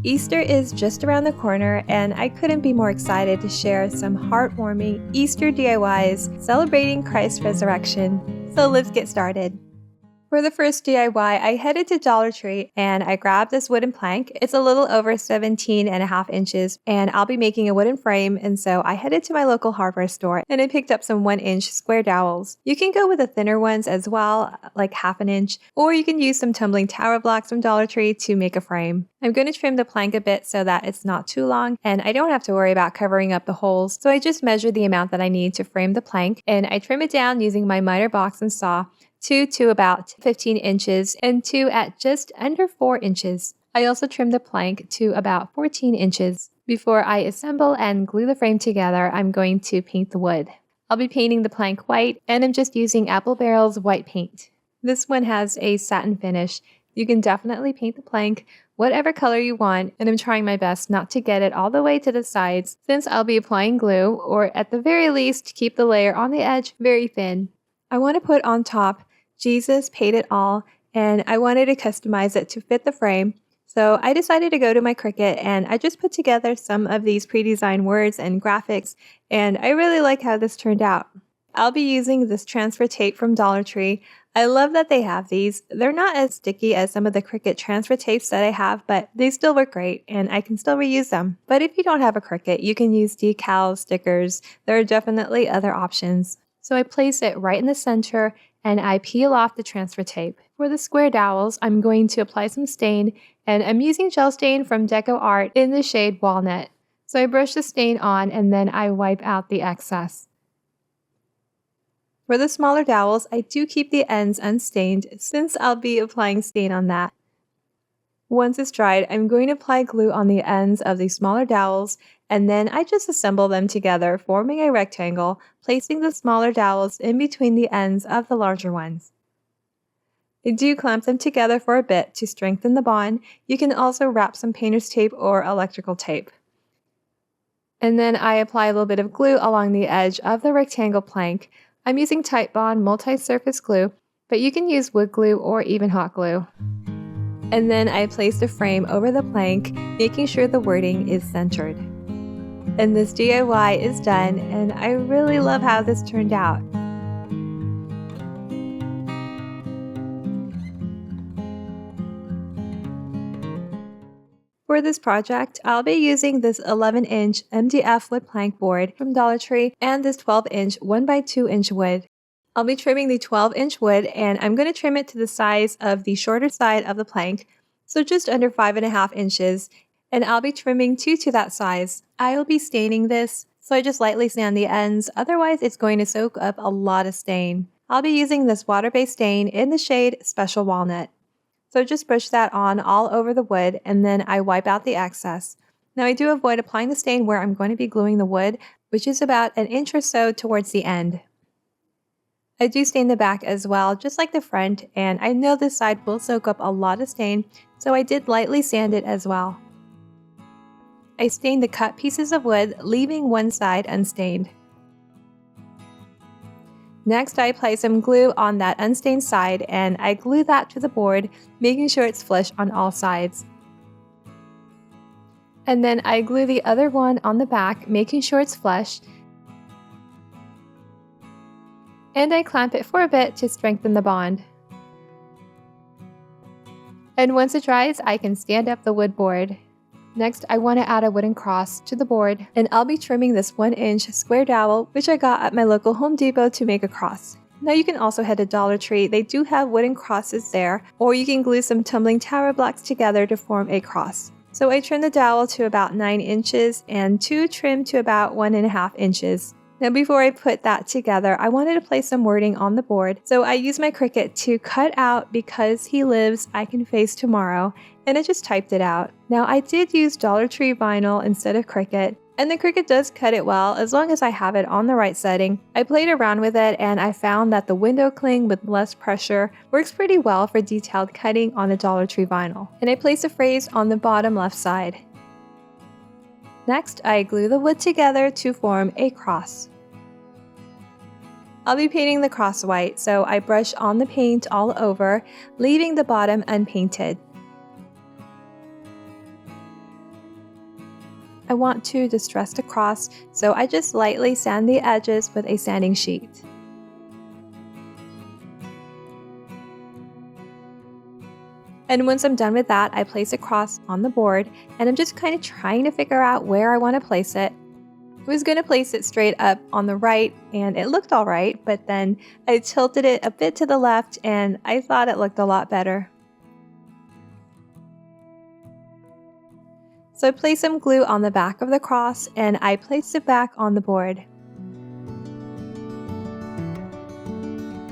Easter is just around the corner, and I couldn't be more excited to share some heartwarming Easter DIYs celebrating Christ's resurrection. So let's get started. For the first DIY, I headed to Dollar Tree and I grabbed this wooden plank. It's a little over 17.5 inches, and I'll be making a wooden frame, and so I headed to my local hardware store and I picked up some 1-inch square dowels. You can go with the thinner ones as well, like 1/2 inch, or you can use some tumbling tower blocks from Dollar Tree to make a frame. I'm going to trim the plank a bit so that it's not too long and I don't have to worry about covering up the holes, so I just measure the amount that I need to frame the plank and I trim it down using my miter box and saw. 2 to about 15 inches and 2 at just under 4 inches. I also trimmed the plank to about 14 inches. Before I assemble and glue the frame together, I'm going to paint the wood. I'll be painting the plank white, and I'm just using Apple Barrel's white paint. This one has a satin finish. You can definitely paint the plank whatever color you want, and I'm trying my best not to get it all the way to the sides since I'll be applying glue, or at the very least, keep the layer on the edge very thin. I want to put on top Jesus paid it all, and I wanted to customize it to fit the frame. So I decided to go to my Cricut and I just put together some of these pre-designed words and graphics, and I really like how this turned out. I'll be using this transfer tape from Dollar Tree. I love that they have these. They're not as sticky as some of the Cricut transfer tapes that I have, but they still work great and I can still reuse them. But if you don't have a Cricut, you can use decals, stickers. There are definitely other options. So I place it right in the center and I peel off the transfer tape. For the square dowels, I'm going to apply some stain, and I'm using gel stain from Deco Art in the shade Walnut. So I brush the stain on and then I wipe out the excess. For the smaller dowels, I do keep the ends unstained since I'll be applying stain on that. Once it's dried, I'm going to apply glue on the ends of the smaller dowels, and then I just assemble them together, forming a rectangle, placing the smaller dowels in between the ends of the larger ones. I do clamp them together for a bit to strengthen the bond. You can also wrap some painter's tape or electrical tape. And then I apply a little bit of glue along the edge of the rectangle plank. I'm using Titebond multi-surface glue, but you can use wood glue or even hot glue. And then I place the frame over the plank, making sure the wording is centered. And this DIY is done, and I really love how this turned out. For this project, I'll be using this 11-inch MDF wood plank board from Dollar Tree and this 12-inch 1x2-inch wood. I'll be trimming the 12-inch wood, and I'm going to trim it to the size of the shorter side of the plank, so just under 5.5 inches, and I'll be trimming 2 to that size. I'll be staining this, so I just lightly sand the ends, otherwise it's going to soak up a lot of stain. I'll be using this water-based stain in the shade Special Walnut. So just brush that on all over the wood, and then I wipe out the excess. Now I do avoid applying the stain where I'm going to be gluing the wood, which is about 1 inch or so towards the end. I do stain the back as well, just like the front, and I know this side will soak up a lot of stain, so I did lightly sand it as well. I stained the cut pieces of wood, leaving one side unstained. Next, I apply some glue on that unstained side, and I glue that to the board, making sure it's flush on all sides. And then I glue the other one on the back, making sure it's flush. And I clamp it for a bit to strengthen the bond. And once it dries, I can stand up the wood board. Next, I want to add a wooden cross to the board, and I'll be trimming this 1-inch square dowel, which I got at my local Home Depot to make a cross. Now you can also head to Dollar Tree. They do have wooden crosses there, or you can glue some tumbling tower blocks together to form a cross. So I trimmed the dowel to about 9 inches and 2 trimmed to about 1.5 inches. Now before I put that together, I wanted to place some wording on the board, so I used my Cricut to cut out "Because he lives, I can face tomorrow," and I just typed it out. Now I did use Dollar Tree vinyl instead of Cricut, and the Cricut does cut it well as long as I have it on the right setting. I played around with it and I found that the window cling with less pressure works pretty well for detailed cutting on the Dollar Tree vinyl. And I placed a phrase on the bottom left side. Next, I glue the wood together to form a cross. I'll be painting the cross white, so I brush on the paint all over, leaving the bottom unpainted. I want to distress across, so I just lightly sand the edges with a sanding sheet. And once I'm done with that, I place a cross on the board, and I'm just kind of trying to figure out where I want to place it. I was going to place it straight up on the right, and it looked all right, but then I tilted it a bit to the left, and I thought it looked a lot better. So I placed some glue on the back of the cross, and I placed it back on the board.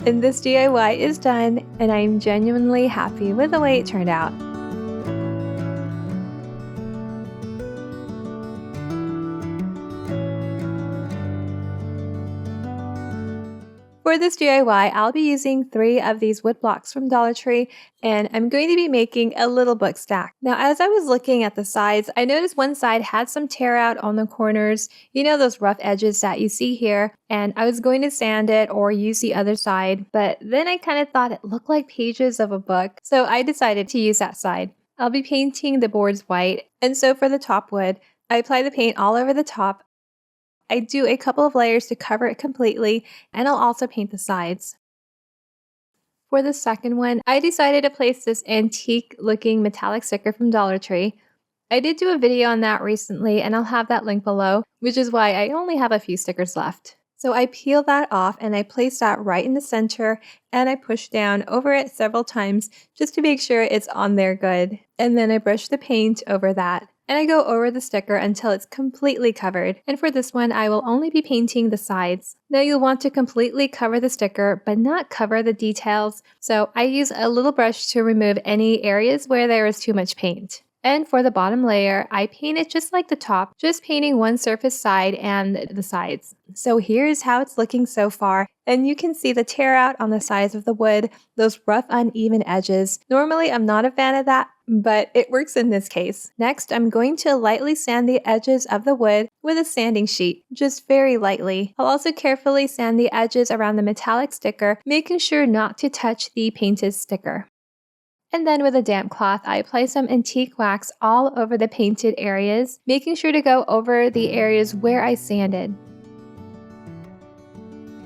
And this DIY is done, and I'm genuinely happy with the way it turned out. For this DIY, I'll be using 3 of these wood blocks from Dollar Tree, and I'm going to be making a little book stack. Now, as I was looking at the sides, I noticed one side had some tear out on the corners, you know, those rough edges that you see here, and I was going to sand it or use the other side, but then I kind of thought it looked like pages of a book, so I decided to use that side. I'll be painting the boards white, and so for the top wood, I apply the paint all over the top. I do a couple of layers to cover it completely, and I'll also paint the sides. For the second one, I decided to place this antique looking metallic sticker from Dollar Tree. I did do a video on that recently, and I'll have that link below, which is why I only have a few stickers left. So I peel that off and I place that right in the center, and I push down over it several times just to make sure it's on there good. And then I brush the paint over that. And I go over the sticker until it's completely covered. And for this one, I will only be painting the sides. Now you'll want to completely cover the sticker, but not cover the details. So I use a little brush to remove any areas where there is too much paint. And for the bottom layer, I paint it just like the top, just painting one surface side and the sides. So here's how it's looking so far. And you can see the tear out on the sides of the wood, those rough uneven edges. Normally, I'm not a fan of that, but it works in this case. Next, I'm going to lightly sand the edges of the wood with a sanding sheet, just very lightly. I'll also carefully sand the edges around the metallic sticker, making sure not to touch the painted sticker. And then with a damp cloth, I apply some antique wax all over the painted areas, making sure to go over the areas where I sanded.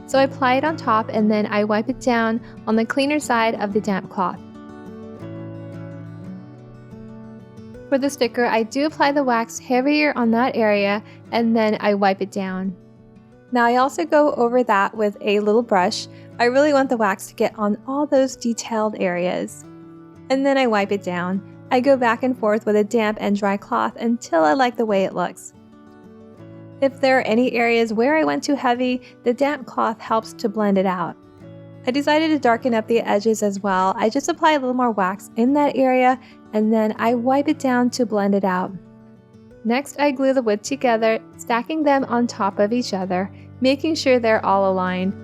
So I apply it on top, and then I wipe it down on the cleaner side of the damp cloth. For the sticker, I do apply the wax heavier on that area, and then I wipe it down. Now I also go over that with a little brush. I really want the wax to get on all those detailed areas. And then I wipe it down. I go back and forth with a damp and dry cloth until I like the way it looks. If there are any areas where I went too heavy, the damp cloth helps to blend it out. I decided to darken up the edges as well. I just apply a little more wax in that area, and then I wipe it down to blend it out. Next, I glue the wood together, stacking them on top of each other, making sure they're all aligned.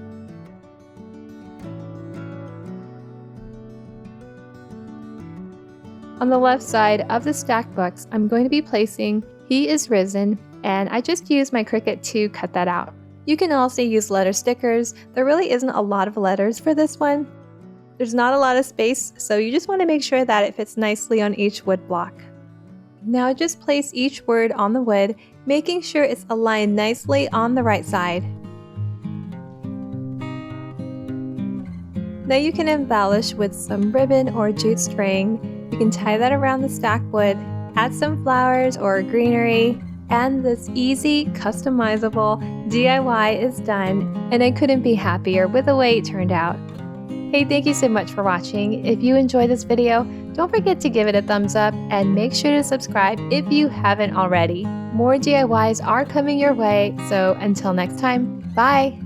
On the left side of the stacked books, I'm going to be placing "He is Risen," and I just used my Cricut to cut that out. You can also use letter stickers. There really isn't a lot of letters for this one. There's not a lot of space, so you just want to make sure that it fits nicely on each wood block. Now just place each word on the wood, making sure it's aligned nicely on the right side. Now you can embellish with some ribbon or jute string. You can tie that around the stacked wood, add some flowers or greenery, and this easy, customizable DIY is done, and I couldn't be happier with the way it turned out. Hey, thank you so much for watching. If you enjoyed this video, don't forget to give it a thumbs up and make sure to subscribe if you haven't already. More DIYs are coming your way, so until next time, bye!